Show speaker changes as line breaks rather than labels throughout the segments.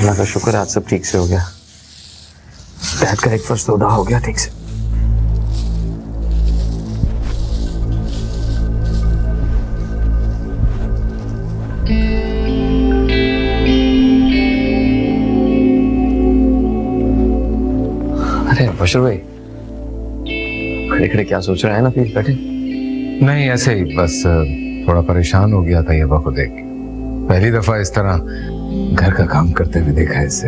अल्लाह का शुक्र आज सब ठीक से हो गया। डैड का एक फर्स्ट सौदा हो गया ठीक से। अरे बशर भाई खड़े खड़े क्या सोच रहे हैं ना, प्लीज बैठे।
नहीं ऐसे ही बस थोड़ा परेशान हो गया था ये को देख के। पहली दफा इस तरह घर का काम करते हुए देखा है इससे।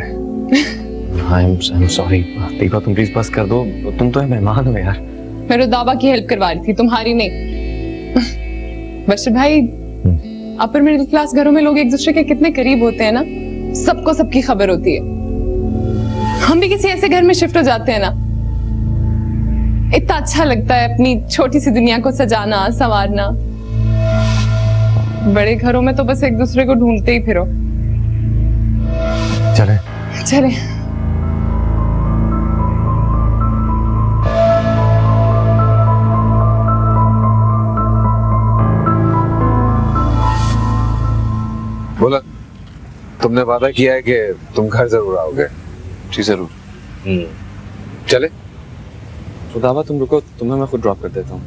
आई एम सॉरी दीपा, तुम प्लीज बस कर दो, तुम तो है मेहमान हो यार।
मैं रुदाबा की हेल्प करवा रही थी, तुम्हारी नहीं। बशर भाई अपर मिडिल क्लास घरों में लोग एक दूसरे के कितने करीब होते हैं ना, सबको सबकी खबर होती है। हम भी किसी ऐसे घर में शिफ्ट हो जाते हैं ना, इतना अच्छा लगता है अपनी छोटी सी दुनिया को सजाना संवारना। बड़े घरों में तो बस एक दूसरे को ढूंढते ही फिरो।
चले
चले।
बोला तुमने वादा किया है कि तुम घर जरूर आओगे।
जी जरूर।
चले
रुदाबा तुम रुको, तुम्हें मैं खुद ड्रॉप कर देता हूँ।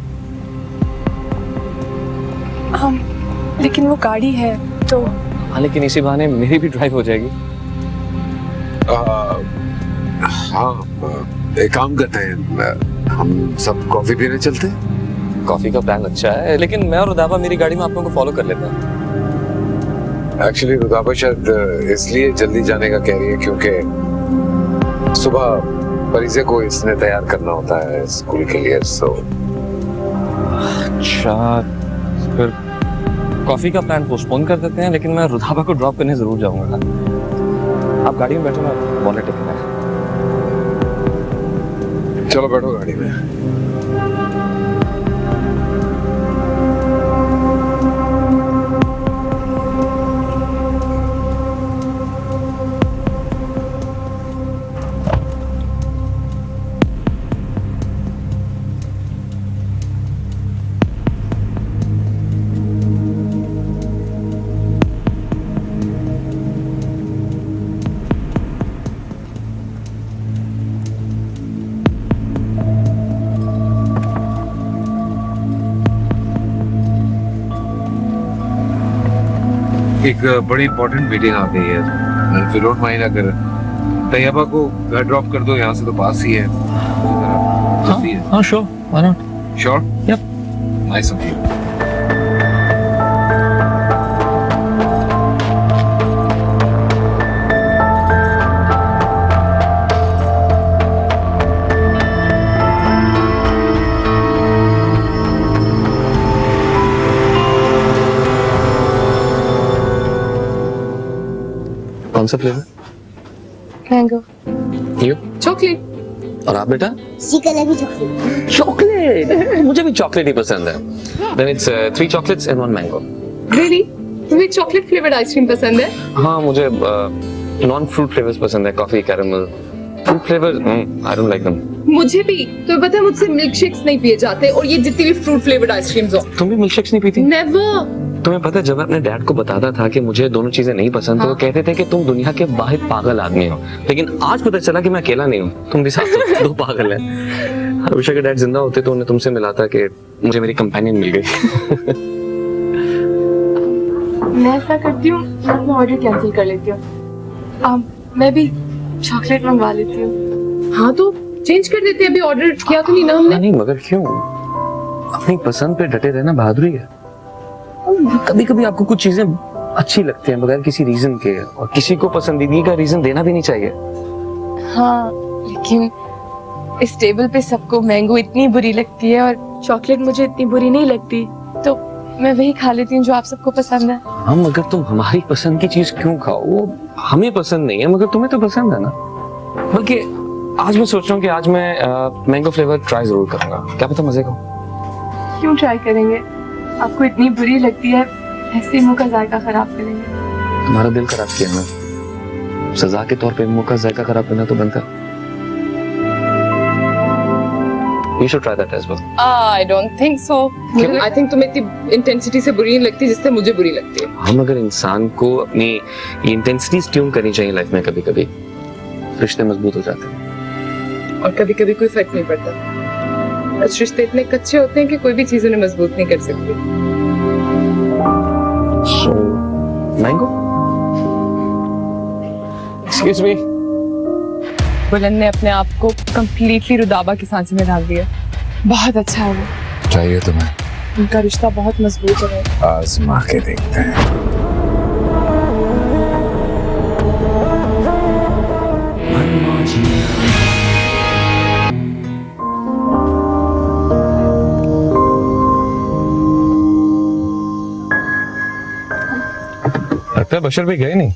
लेकिन वो गाड़ी है तो।
हाँ लेकिन इसी बहाने मेरी भी ड्राइव हो जाएगी।
हाँ एक काम करते हैं, हम सब कॉफी पीने चलते हैं।
कॉफी का प्लान अच्छा है, लेकिन मैं और रुदाबा मेरी गाड़ी में आप लोगों को फॉलो कर लेते हैं।
एक्चुअली रुदाबा शायद इसलिए जल्दी जाने का कह रही है क्योंकि सुबह परिजे को इसने तैयार करना होता है स्कूल के लिए। सो
अच्छा फिर कॉफी का प्लान पोस्टपोन कर देते हैं, लेकिन मैं रुदाबा को ड्रॉप करने जरूर जाऊंगा। आप गाड़ी में बैठो, मैं बॉनेट पे।
चलो बैठो गाड़ी में। एक बड़ी इंपॉर्टेंट मीटिंग आ गई है, if you don't mind अगर तैयबा को घर ड्रॉप कर दो, यहाँ से तो पास ही है।
हाँ sure, why not.
Sure?
Yup.
Nice of you.
कौन सा फ्लेवर?
मैंगो।
यू?
चॉकलेट।
और आप बेटा?
इसी कलर की चॉकलेट।
चॉकलेट? मुझे भी चॉकलेट ही पसंद है। Then it's 3 chocolates and 1 mango.
Really? तुम्हें चॉकलेट फ्लेवर्ड आइसक्रीम पसंद है?
हाँ मुझे नॉन फ्रूट फ्लेवर्स पसंद है, coffee, caramel. Fruit flavour I don't like them.
मुझे भी। तो पता है मुझसे मिल्क शेक्स नहीं पिए जाते, और ये जितनी भी फ्रूट फ्लेवर्ड आइसक्रीम्स हो।
तुम भी मिल्क शेक्स नहीं पीती?
नेवर।
तुम्हें पता है जब मैं अपने डैड को बताता था कि मुझे दोनों चीजें नहीं पसंद, तो वो कहते थे कि तुम दुनिया के वाहिद पागल आदमी हो। लेकिन आज पता चला कि मैं अकेला नहीं हूँ, तुम भी साथ हो, 2 पागल हैं। हमेशा के डैड जिंदा होते तो उन्हें तुमसे मिला था कि मुझे मेरी कंपेनियन मिल गई।
मैं ऐसा करती हूँ, मैं ऑर्डर कैंसिल कर लेती हूँ। मैं भी चॉकलेट मंगवा लेती हूँ।
हाँ तो चेंज कर देते हैं, अभी ऑर्डर किया तो नहीं ना हमने।
नहीं मगर क्यों? अपनी पसंद पे डटे रहना बहादुरी है। कभी कभी आपको कुछ चीजें अच्छी लगती हैं बगैर किसी रीजन के, और किसी को पसंदीदगी का रीजन देना भी नहीं चाहिए।
हाँ लेकिन इस टेबल पे सबको मैंगो इतनी बुरी लगती है और चॉकलेट मुझे इतनी बुरी नहीं लगती, तो मैं वही खा लेती हूँ जो आप सबको पसंद है।
हाँ मगर तुम हमारी पसंद की चीज क्यों खाओ? वो हमें पसंद नहीं है मगर तुम्हें तो पसंद है ना। बल्कि आज मैं सोच रहा हूँ कि आज मैं मैंगो फ्लेवर ट्राई जरूर करूंगा, क्या पता मजे का।
क्यों ट्राई करेंगे? आपको इतनी बुरी लगती है, ऐसे मुंह का जायका खराब करेंगे।
तुम्हारा दिल खराब किया ना, सजा के तौर पे मुंह का जायका खराब करना तो बनता है। You should try that as well.
I don't think so. I think तुम्हें इतनी इंटेंसिटी से बुरी नहीं लगती जिससे मुझे बुरी लगती है.
हम अगर इंसान को अपनी इंटेंसिटी ट्यून करनी चाहिए लाइफ में, कभी कभी रिश्ते मजबूत हो जाते हैं.
और कभी कभी कोई फर्क नहीं पड़ता. बस रिश्ते इतने कच्चे होते हैं कि कोई भी चीज उन्हें मजबूत नहीं कर सकती.
So, mango? Excuse me.
बुलंद ने अपने आप को कंप्लीटली रुदाबा की सांसों में ढाल दिया. बहुत अच्छा है वो.
चाहिए तुम्हें?
उनका रिश्ता बहुत मजबूत है.
आजमा के देखते हैं.
लगता है बशर भी गए नहीं.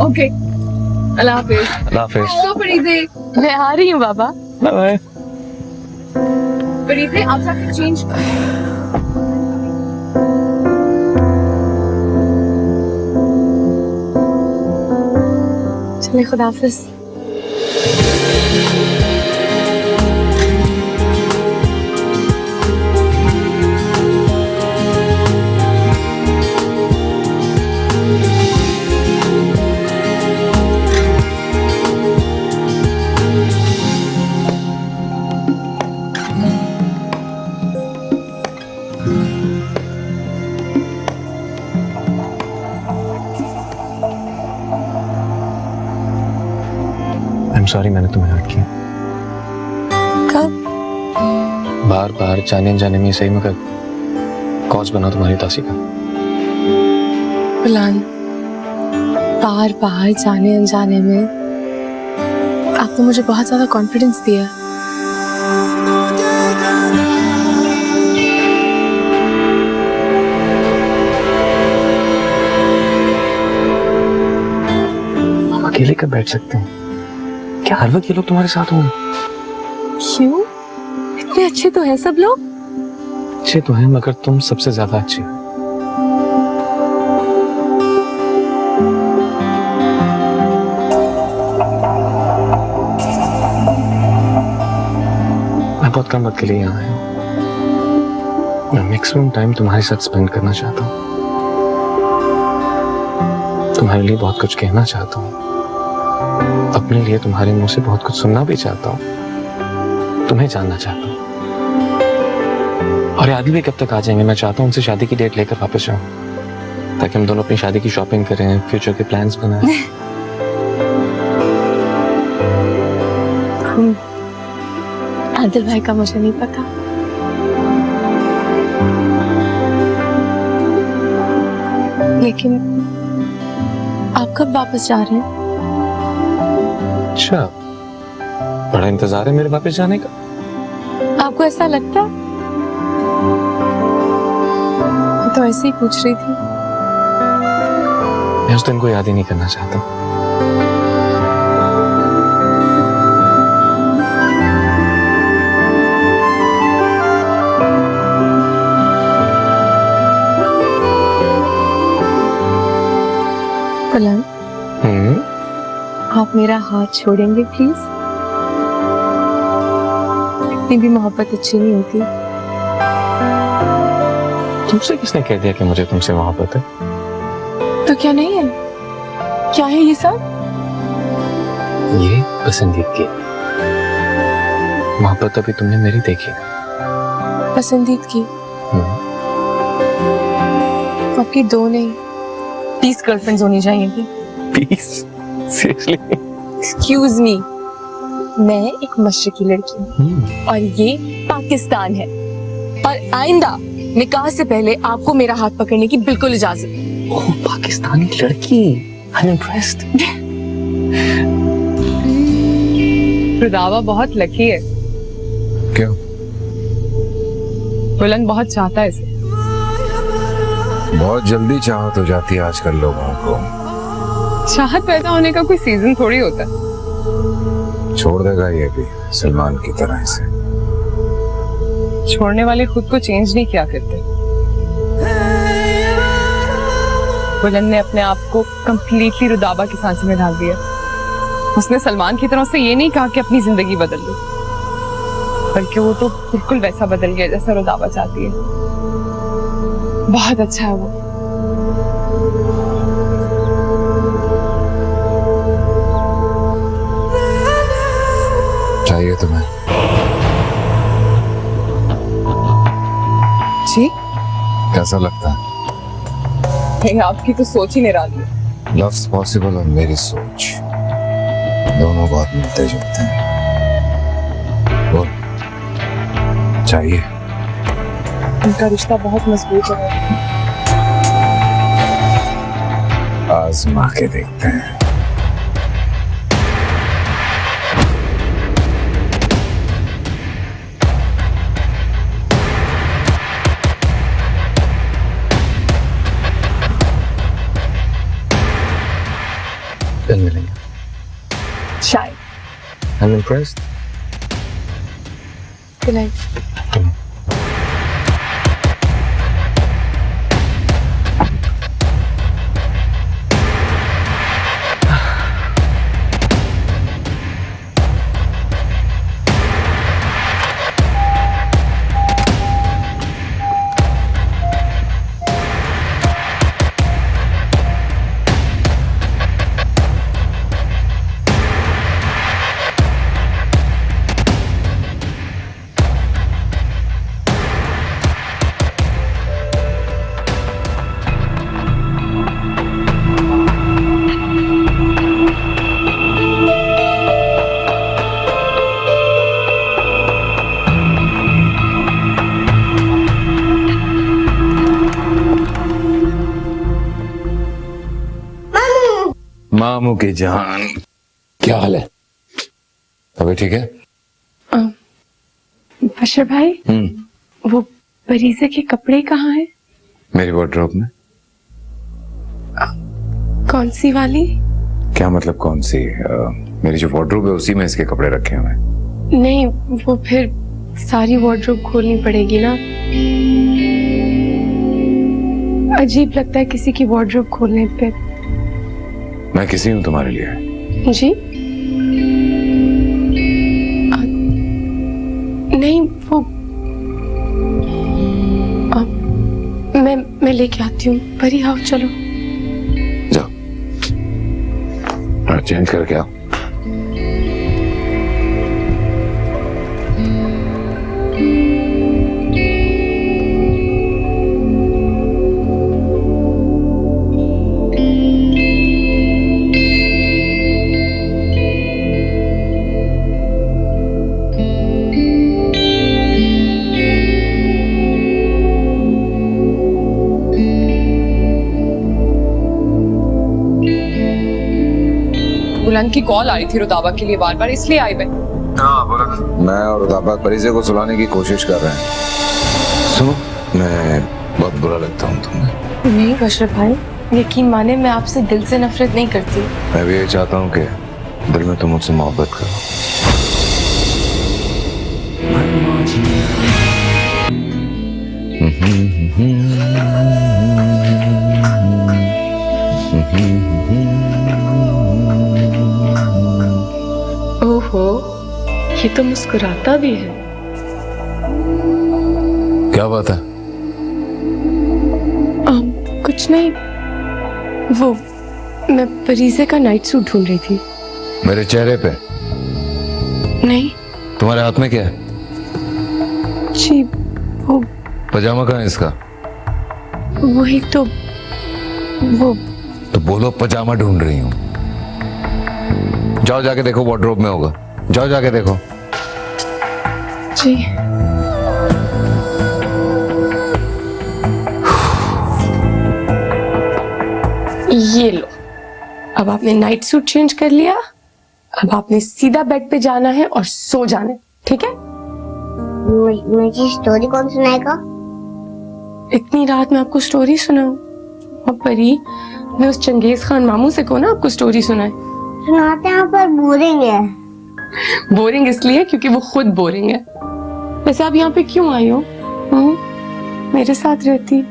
ओके, अल्लाह हाफिज.
अल्लाह हाफिज.
तो फरीदे,
मैं आ रही हूँ बाबा.
Bye bye.
फरीदे आप जाके चेंज.
चलिए खुदा हाफिज.
I'm sorry मैंने तुम्हें हर्ट किया.
कब?
बार बार जाने अनजाने में सही, मगर कॉज बना तुम्हारी उदासी का.
बुलंद, बार बार जाने अनजाने में आपने मुझे बहुत ज्यादा कॉन्फिडेंस दिया.
हम अकेले कब बैठ सकते हैं? क्या हर वक्त ये लोग तुम्हारे साथ होंगे?
क्यों? इतने अच्छे तो हैं सब लोग.
अच्छे तो हैं, मगर तुम सबसे ज्यादा अच्छी हो. मैं बहुत कम वक्त के लिए यहाँ आया हूँ. मैं मैक्सिमम टाइम तुम्हारे साथ स्पेंड करना चाहता हूँ. तुम्हारे लिए बहुत कुछ कहना चाहता हूँ. अपने लिए तुम्हारे मुंह से बहुत कुछ सुनना भी चाहता हूँ. तुम्हें जानना चाहता हूँ. और आदि भी कब तक आ जाएंगे? मैं चाहता हूँ उनसे शादी की डेट लेकर वापस जाऊँ, ताकि हम दोनों अपनी शादी की शॉपिंग करें, फ्यूचर के प्लान्स बनाएं.
आदिल भाई का मुझे नहीं पता. लेकिन आप कब वापस जा रहे हैं?
अच्छा, बड़ा इंतजार है मेरे वापस जाने का.
आपको ऐसा लगता है? मैं तो ऐसे ही पूछ रही थी.
मैं उस दिन को याद ही नहीं करना चाहता.
बुलंद, आप मेरा हाथ छोड़ेंगे प्लीज? इतनी भी मोहब्बत अच्छी नहीं होती.
तुमसे किसने कह दिया कि मुझे तुमसे मोहब्बत है?
तो क्या नहीं है? क्या है ये सब?
ये पसंदीदगी. मोहब्बत अभी तुमने मेरी देखी.
पसंदीदगी? आपकी 2 नहीं 30 गर्लफ्रेंड्स होनी चाहिए थी.
30? Seriously?
एक्सक्यूज मी, मैं एक मशरकी लड़की हूँ और ये पाकिस्तान है. और आइंदा निकाह से पहले आपको मेरा हाथ पकड़ने की बिल्कुल इजाजत.
ओह, पाकिस्तानी लड़की. I'm impressed.
रुदाबा बहुत लकी है.
क्यों?
बुलंद बहुत चाहता है इसे.
बहुत जल्दी चाहत हो जाती है आजकल लोगों को.
चाहत पैदा होने का कोई सीजन थोड़ी होता है.
छोड़ देगा ये भी सलमान की तरह से.
छोड़ने वाले खुद को चेंज नहीं किया करते. बुलंद ने अपने आप को कंप्लीटली रुदाबा की सांसों में ढाल दिया. उसने सलमान की तरह से ये नहीं कहा कि अपनी जिंदगी बदल लो, बल्कि वो तो बिल्कुल वैसा बदल गया जैसा रुदाबा चाहती है। बहुत अच्छा है वो।
चाहिए तुम्हें?
जी
कैसा लगता है?
नहीं, आपकी तो सोच ही निराली है।
लव्स पॉसिबल और मेरी सोच दोनों बहुत मिलते जुलते हैं। बोल, चाहिए?
उनका रिश्ता बहुत मजबूत है।
आजमा के देखते हैं।
कल मिलेंगे।
शायद।
I'm impressed.
Good night.
मामू की जान, क्या हाल है? अभी ठीक है?
बशर भाई, वो परीजे के कपड़े कहाँ हैं?
मेरी वार्डरोब में।
कौन सी वाली?
क्या मतलब कौन सी? मेरी जो वार्डरोब है उसी में इसके कपड़े रखे हुए हैं।
नहीं, वो फिर सारी वार्डरोब खोलनी पड़ेगी ना। अजीब लगता है किसी की वार्डरोब खोलने पे।
मैं किसी हूँ तुम्हारे लिए?
जी नहीं, वो मैं लेके आती हूँ। परी आओ, चलो
जाओ, चेंज करके आओ।
बुलंद की कॉल आई थी रुदाबा के लिए बार बार, इसलिए आई मैं।
हाँ बोला। मैं और रुदाबा परीजे को सुलाने की कोशिश कर रहे हैं। सुनो, मैं बहुत बुरा लगता हूँ तुम्हें।
नहीं बशर भाई, यकीन माने मैं आपसे दिल से नफरत नहीं करती।
मैं भी ये चाहता हूँ कि दिल में तुम मुझसे मोहब्बत करो।
ओहो, ये तो मुस्कुराता भी है।
क्या बात है?
कुछ नहीं, वो मैं परीजे का नाइट सूट ढूंढ रही थी।
मेरे चेहरे पे?
नहीं।
तुम्हारे हाथ में क्या है?
जी वो
पजामा कहाँ है इसका?
वही तो, वो
तो बोलो पजामा ढूंढ रही हूँ। जाओ जाके देखो, वार्डरोब में होगा। जाओ जाके देखो।
जी ये लो, अब आपने नाइट सूट चेंज कर लिया। अब आपने सीधा बेड पे जाना है और सो जाना है, ठीक है?
मुझे स्टोरी कौन सुनाएगा?
इतनी रात में आपको स्टोरी सुनाऊं? अब परी, मैं उस चंगेज खान मामू से को ना आपको स्टोरी सुनाए।
सुनाते हैं पर बोरिंग है।
बोरिंग इसलिए क्योंकि वो खुद बोरिंग है। वैसे आप यहाँ पे क्यों आई हो? मेरे साथ रहती।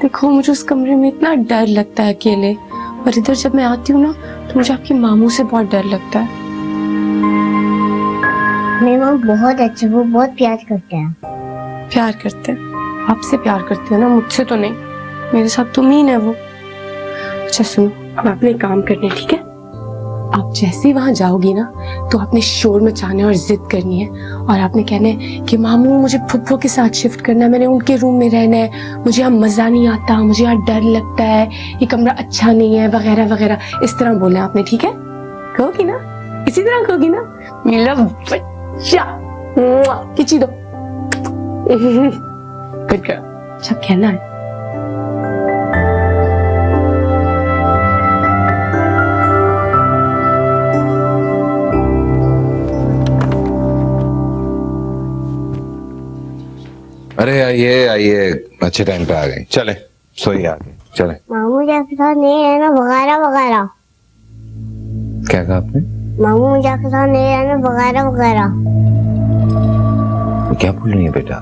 देखो, मुझे उस कमरे में इतना डर लगता है अकेले, और इधर जब मैं आती हूँ ना तो मुझे आपके मामू से बहुत डर लगता है।
मेरी मम्मी बहुत अच्छी, वो बहुत प्यार करते हैं।
प्यार करते हैं? आपसे प्यार करते हैं ना, मुझसे तो नहीं। मेरे साथ तो मीन है वो। अच्छा सुनो, अब आपने एक काम करना है, ठीक है? आप जैसे ही वहां जाओगी ना तो आपने शोर मचाना और जिद करनी है, और आपने कहना है कि मामू मुझे फुफ्फो के साथ शिफ्ट करना है, मैंने उनके रूम में रहना है, मुझे यहाँ मजा नहीं आता, मुझे यहाँ डर लगता है, ये कमरा अच्छा नहीं है, वगैरह वगैरह। इस तरह बोलना आपने, ठीक है? कहोगी ना? इसी तरह कहोगी ना? मेरा बच्चा, खिंची दो। Good girl. अच्छा कहना है।
अरे आइए आइए, अच्छे टाइम पे आ गए। चले सोइए, आगे चले।
मामू के साथ नहीं रहना वगैरह वगैरह।
क्या कहा आपने?
मामू के साथ नहीं रहना वगैरह वगैरह।
क्या बोल रही है बेटा?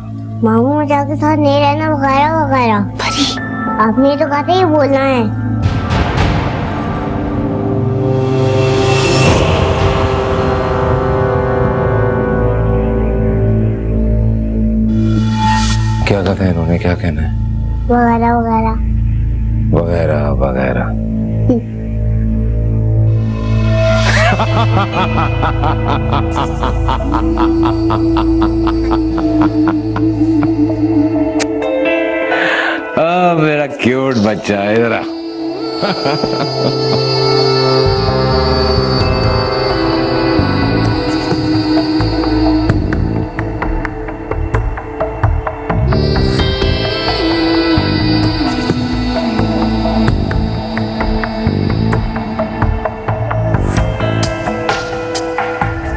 मामू के साथ नहीं रहना वगैरह वगैरह। आपने तो कहा था ये बोलना है।
क्या कहा था इन्होंने? क्या कहना है?
वगैरह वगैरह
वगैरह वगैरह। मेरा क्यूट बच्चा है जरा।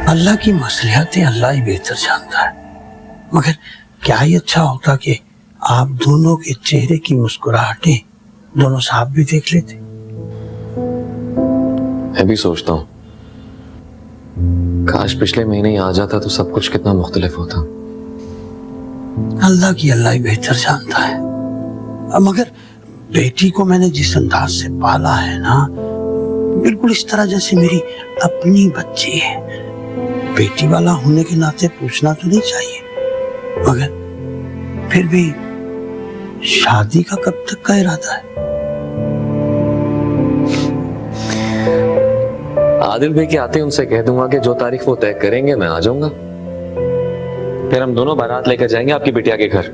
अल्लाह की मसलिहतें अल्लाह ही बेहतर जानता है, मगर क्या ही अच्छा होता कि आप दोनों के चेहरे की मुस्कुराहटें दोनों साहब भी देख लेते।
मैं भी सोचता हूँ काश पिछले महीने ही आ जाता तो सब कुछ कितना मुख्तलिफ होता।
अल्लाह की अल्लाह ही बेहतर जानता है, मगर बेटी को मैंने जिस अंदाज से पाला है ना, बिल्कुल इस तरह जैसे मेरी अपनी बच्ची है। बेटी वाला होने के नाते पूछना तो नहीं चाहिए, मगर फिर भी शादी का कब तक का इरादा है?
आदिल भाई के आते उनसे कह दूंगा कि जो तारीख वो तय करेंगे मैं आ जाऊंगा, फिर हम दोनों बारात लेकर जाएंगे आपकी बिटिया के घर।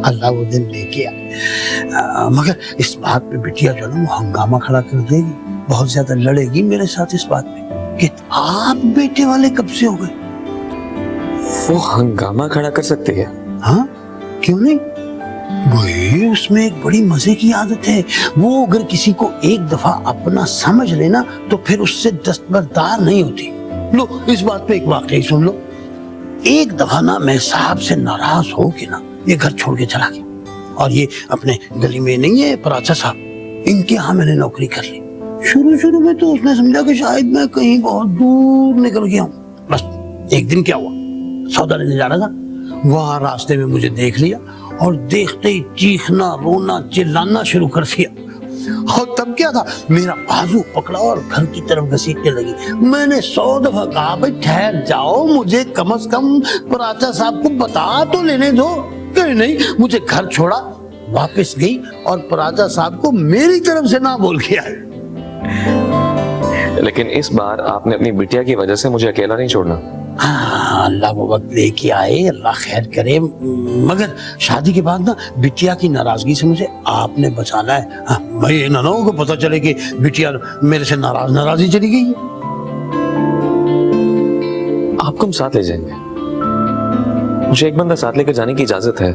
अल्लाह वो दिन लेके आए, मगर इस बात पे बिटिया जो है ना वो हंगामा खड़ा कर देगी, बहुत ज्यादा लड़ेगी मेरे साथ इस बात पे कि आप बेटे वाले कब से हो गए।
वो हंगामा खड़ा कर सकती है?
हाँ क्यों नहीं, वही उसमें एक बड़ी मजे की आदत है। वो अगर किसी को एक दफा अपना समझ लेना तो फिर उससे दस्तबरदार नहीं होती। लो इस बात पे एक वाकई सुन लो। एक दफा ना मैं साहब से नाराज हो के ना ये घर छोड़ के चला गया, और ये अपने गली में नहीं है पराचा साहब, इनके यहाँ मैंने नौकरी कर ली। शुरू में तो उसने समझा कि शायद मैं कहीं बहुत दूर निकल गया हूँ। बस एक दिन क्या हुआ, सौदा लेने जा रहा था, वहां रास्ते में मुझे देख लिया और देखते ही चीखना रोना चिल्लाना शुरू कर दिया। और तब क्या था, मेरा बाजू पकड़ा और घर की तरफ घसीटने लगी। मैंने 100 दफा कहा भाई ठहर जाओ, मुझे कम से कम पराचा साहब को बता तो लेने दो। कहीं नहीं, मुझे घर छोड़ा, वापस गई और पराचा साहब को मेरी तरफ से ना बोल के आई।
लेकिन इस बार आपने अपनी बिटिया की वजह से मुझे अकेला नहीं छोड़ना।
हाँ, अल्लाह वो वक्त लेके आए, अल्लाह खैर करे, मगर शादी के बाद ना बिटिया की नाराजगी से मुझे आपने बचाना है। हाँ, भाई नानाओं को पता चले कि बिटिया मेरे से नाराज ही चली गई है।
आपको हम साथ ले जाएंगे, मुझे एक बंदा साथ लेकर जाने की इजाजत है।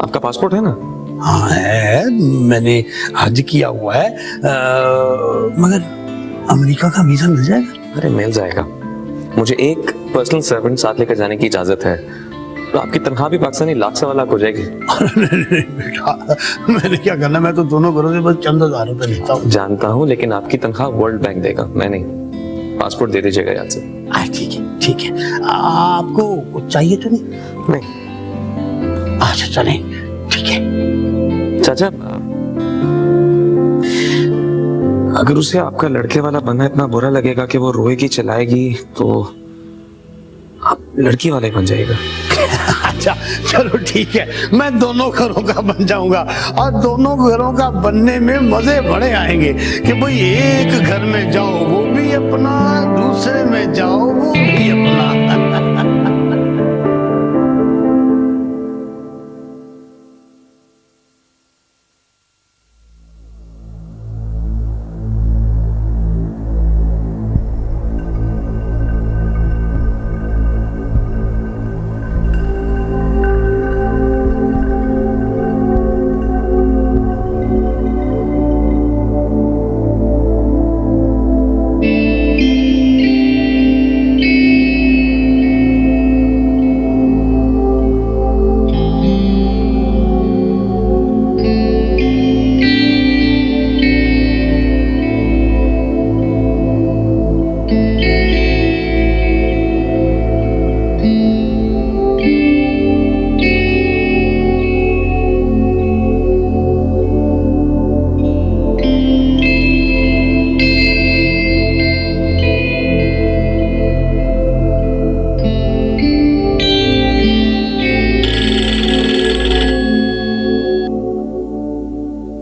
आपका पासपोर्ट है ना?
हाँ है, मैंने हज किया हुआ है, मगर अमेरिका का वीजा मिल जाएगा?
अरे मिल जाएगा, मुझे एक पर्सनल सर्वेंट साथ लेकर जाने की इजाजत है, तो आपकी तनख्वाह भी पाकिस्तानी लाख सवा लाख हो जाएगी।
नहीं बेटा, मैंने क्या करना, मैं तो दोनों घरों से बस चंद हजार रुपए लेता हूँ।
जानता हूँ, लेकिन आपकी तनख्वाह वर्ल्ड बैंक देगा, मैं नहीं। पासपोर्ट दे दीजिएगा याद से।
ठीक है, आपको कुछ चाहिए तो नहीं? अच्छा चले, ठीक है।
चाचा, अगर उसे आपका लड़के वाला बनना इतना बुरा लगेगा कि वो रोएगी चिल्लाएगी, तो लड़की वाला ही बन जाएगा।
अच्छा चलो ठीक है, मैं दोनों घरों का बन जाऊंगा और दोनों घरों का बनने में मजे बड़े आएंगे कि भाई एक घर में जाओ वो भी अपना, दूसरे में जाओ वो भी अपना।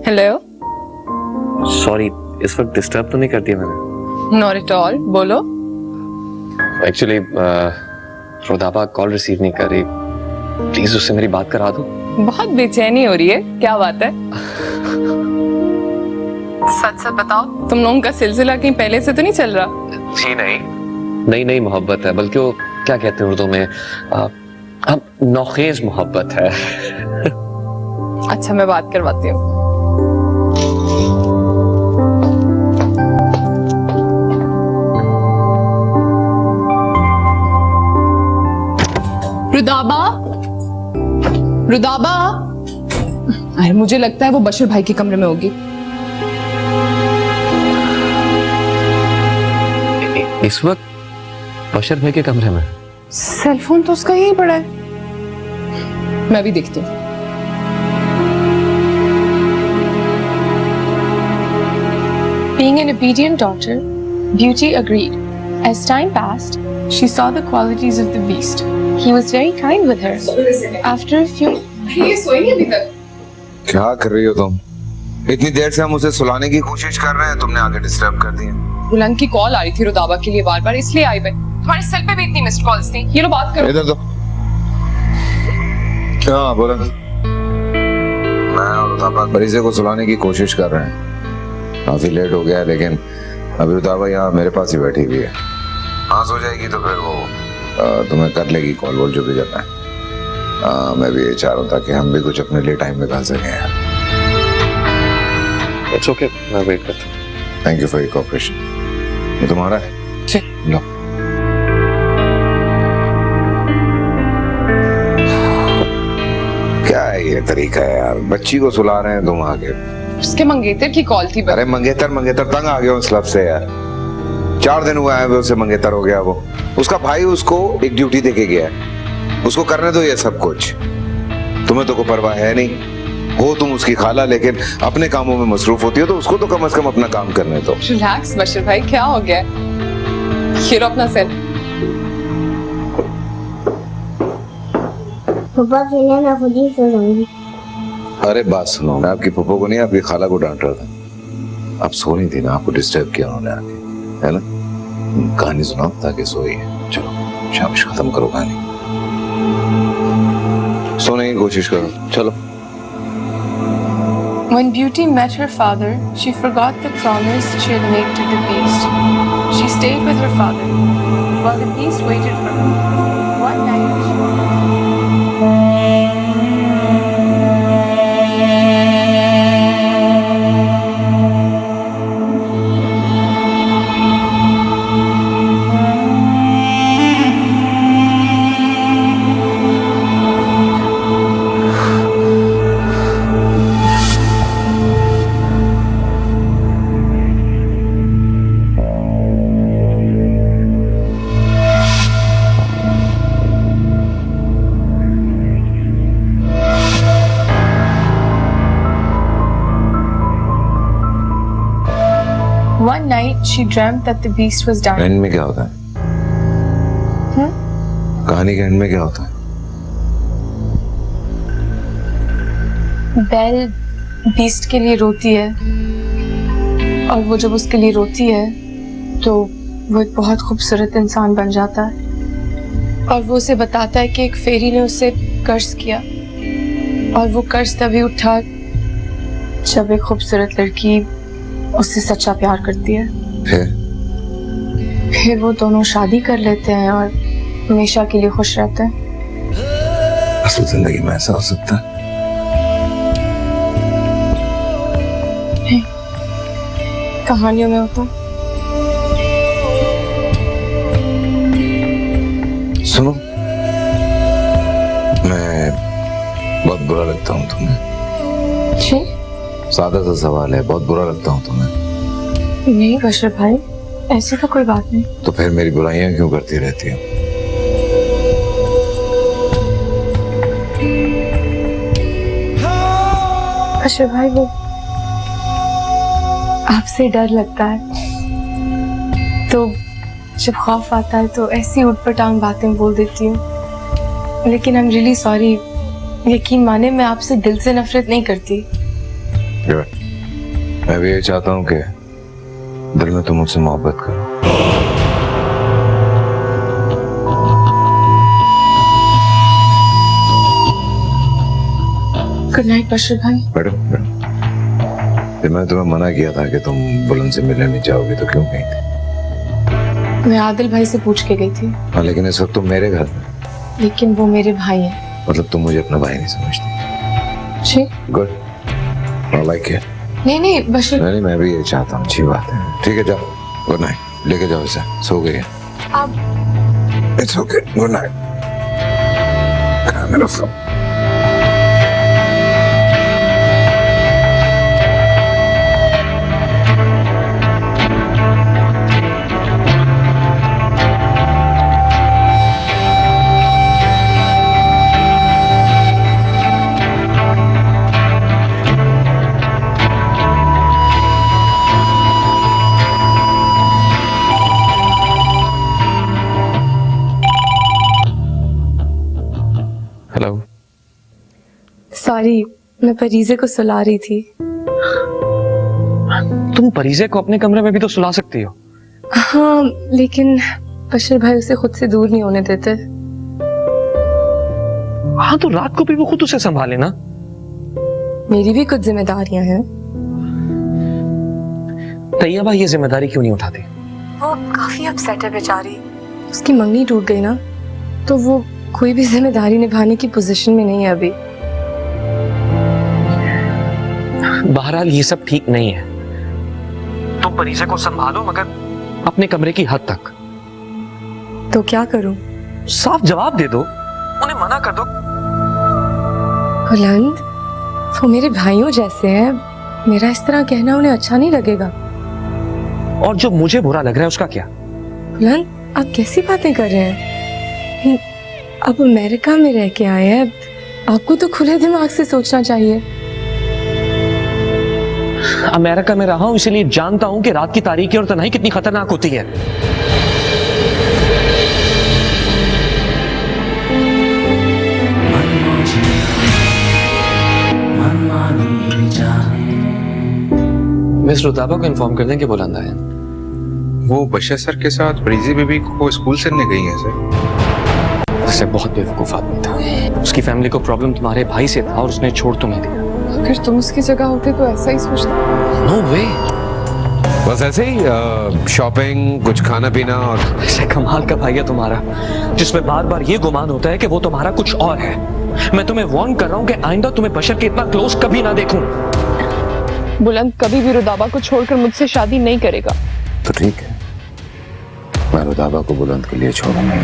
हेलो,
सॉरी, इस वक्त डिस्टर्ब तो नहीं कर दिया मैंने?
नॉट एट ऑल, बोलो।
एक्चुअली रुदाबा कॉल रिसीव नहीं कर रही, प्लीज उससे मेरी बात करा दो।
बहुत बेचैनी हो रही है, क्या बात है? सच सच बताओ, तुम लोगों का सिलसिला कहीं पहले से तो नहीं चल रहा?
जी नहीं, नई नई मोहब्बत है, बल्कि वो क्या कहते हैं उर्दू में, अब नौखेज मोहब्बत है।
अच्छा, मैं बात करवाती हूँ। रुदाबा, रुदाबा, अरे मुझे लगता है वो बशीर भाई के कमरे में होगी।
इस वक्त बशीर भाई के कमरे में?
सेल फोन तो उसका यही पड़ा है। मैं भी देखती हूँ।
Being an obedient daughter, Beauty agreed. As time passed, she saw the qualities of the beast. He was very kind with her. After a few...
ये सोई नहीं अभी तक?
क्या कर रही हो तुम? इतनी देर से हम उसे सुलाने की कोशिश कर रहे हैं, तुमने आगे डिस्टर्ब कर दिया।
बुलंद की कॉल आ रही थी रुदाबा के लिए बार बार, इसलिए आई मैं। तुम्हारे सेल पे भी इतनी मिस्ड कॉल्स थी। ये लो बात करो।
इधर तो। हाँ बोलो। मैं और रुदाबा मरीजे को सुलाने की कोशिश कर रहे हैं। काफी लेट हो गया है, लेकिन अभी रुदाबा यहाँ मेरे पास ही बैठी हुई है। हाँ सो जाएगी तो फिर वो तुम्हें कर लेगी कॉल वॉल जो भी करना है। मैं भी ये चाह रहा था कि हम भी कुछ अपने लिए टाइम निकाल सकें यार।
इट्स ओके, मैं वेट करता हूँ।
Thank you for your cooperation. ये तुम्हारा है?
जी।
लो। क्या है ये तरीका है यार, बच्ची को सुला रहे हैं तुम आगे।
उसके मंगेतर की कॉल थी।
अरे मंगेतर तंग आ गया उस लफ्ज से यार। 4 दिन हुआ है उसे मंगेतर हो गया वो। उसका भाई उसको एक ड्यूटी देके गया है, उसको करने दो ये सब कुछ। तुम्हें तो कोई परवाह है नहीं, हो तुम उसकी खाला, लेकिन अपने कामों में मसरूफ होती हो, तो उसको तो कम से कम अपना काम करने दो।
रिलैक्स बशीर भाई, क्या हो गया? ये लो अपना सेल।
पापा के लिए मैं खुद ही सो जाऊंगी।
अरे बात सुनो, मैं आपकी पप्पो को नहीं आपकी खाला को डांट रहा था। आप सो नहीं थी ना, आपको डिस्टर्ब किया उन्होंने आके, है ना? कहानी सुनाओ ताकि सोई। चलो शाबाश, खत्म करो कहानी, सोने की कोशिश करो, चलो।
When Beauty met her father, she forgot the promise she had made to the beast. She stayed with her father while the beast waited for her. One night, One night, she dreamt that the beast was dying.
And में क्या होता है? कहानी के and में क्या होता है?
बेल बीस्ट के लिए रोती है और वो जब उसके लिए रोती है तो वो एक बहुत खूबसूरत इंसान बन जाता है और वो उसे बताता है कि एक फेरी ने उसे कर्ज किया और वो कर्ज तभी उठा जब एक खूबसूरत लड़की उससे सच्चा प्यार करती है। फिर वो दोनों शादी कर लेते हैं और हमेशा के लिए खुश रहते हैं।
असल जिंदगी में ऐसा हो सकता है?
कहानियों में होता।
सुनो, मैं बहुत बुरा लगता हूँ तुम्हें।
जी?
सादा सा सवाल है, बहुत बुरा लगता हूँ तुम्हें?
नहीं बशर भाई, ऐसी तो कोई बात नहीं।
तो फिर मेरी बुराइयां क्यों करती रहती हो?
बशर भाई, वो आपसे डर लगता है तो जब खौफ आता है तो ऐसी उटपटांग बातें बोल देती हूँ, लेकिन आई एम रियली सॉरी। यकीन माने मैं आपसे दिल से नफरत नहीं करती।
मैं भी ये चाहता हूँ कि दिल में तुम मुझसे मोहब्बत करो।
गुड नाइट बशर भाई।
मैडम, जब मैंने तुम्हें मना किया था कि तुम बुलंद से मिलने नहीं जाओगे तो क्यों गई थी?
मैं आदिल भाई से पूछ के गई थी।
हाँ, लेकिन इस वक्त तुम मेरे घर में।
लेकिन वो मेरे भाई हैं।
मतलब तुम मुझे अपना भाई नहीं समझती?
जी।
Good, I like it.
नहीं बशर।
नहीं, मैं भी ये चाहता हूँ। अच्छी बात है। ठीक है, जाओ। Good night. लेके जाओ इसे, सो गई है।
आप
इट्स ओके। Good night. मेरा फोन।
हेलो।
सॉरी, मैं परीजे को सुला रही थी।
तुम परीजे को अपने कमरे में भी तो सुला सकती हो।
हाँ, लेकिन बशर भाई उसे खुद से दूर नहीं होने देते।
हाँ, तो रात को भी वो खुद उसे संभाले ना।
मेरी भी कुछ जिम्मेदारियां हैं।
तैयबा ये जिम्मेदारी क्यों नहीं उठाती?
वो काफी अपसेट है बेचारी। उसकी मंगनी टूट गई ना, तो वो कोई भी जिम्मेदारी निभाने की पोजीशन में नहीं है अभी।
बहरहाल ये सब ठीक नहीं है। तुम परीजे को संभालो, मगर अपने कमरे की हद तक।
तो क्या करूं?
साफ जवाब दे दो, उन्हें मना कर दो।
बुलंद, वो मेरे भाइयों जैसे हैं। मेरा इस तरह कहना उन्हें अच्छा नहीं लगेगा।
और जो मुझे बुरा लग रहा है उसका क्या?
बुलंद, आप कैसी बातें कर रहे हैं? अब अमेरिका में रह के आए हैं, आपको तो खुले दिमाग से सोचना चाहिए।
अमेरिका में रहा हूं इसलिए जानता हूं कि रात की तारीकी और तन्हाई कितनी खतरनाक होती है। मिस रुताबा को इन्फॉर्म कर दें कि बुलंद आए।
वो बशर सर के साथ परीजी बेबी को स्कूल से ले गई है सर।
वैसे बहुत बेवकूफ आदमी था। उसकी फैमिली को प्रॉब्लम तुम्हारे भाई से था और उसने छोड़ तुम्हें दिया।
अगर तुम उसकी जगह होते तो ऐसा ही सोचते।
नो वे।
बस ऐसे ही शॉपिंग, कुछ खाना पीना और
ऐसे कमाल का भाई है तुम्हारा, जिसमें बार बार ये गुमान होता है कि वो तुम्हारा कुछ और है। मैं तुम्हें वार्न कर रहा हूँ कि आइंदा तुम्हें बशर के इतना क्लोज कभी ना देखूं।
बुलंद कभी भी रुदाबा को छोड़कर मुझसे शादी नहीं करेगा।
तो ठीक है, मैं रुदाबा को बुलंद के लिए छोड़ूंगा।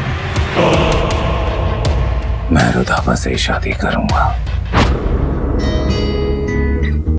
मैं रुदाबा से ही शादी करूंगा।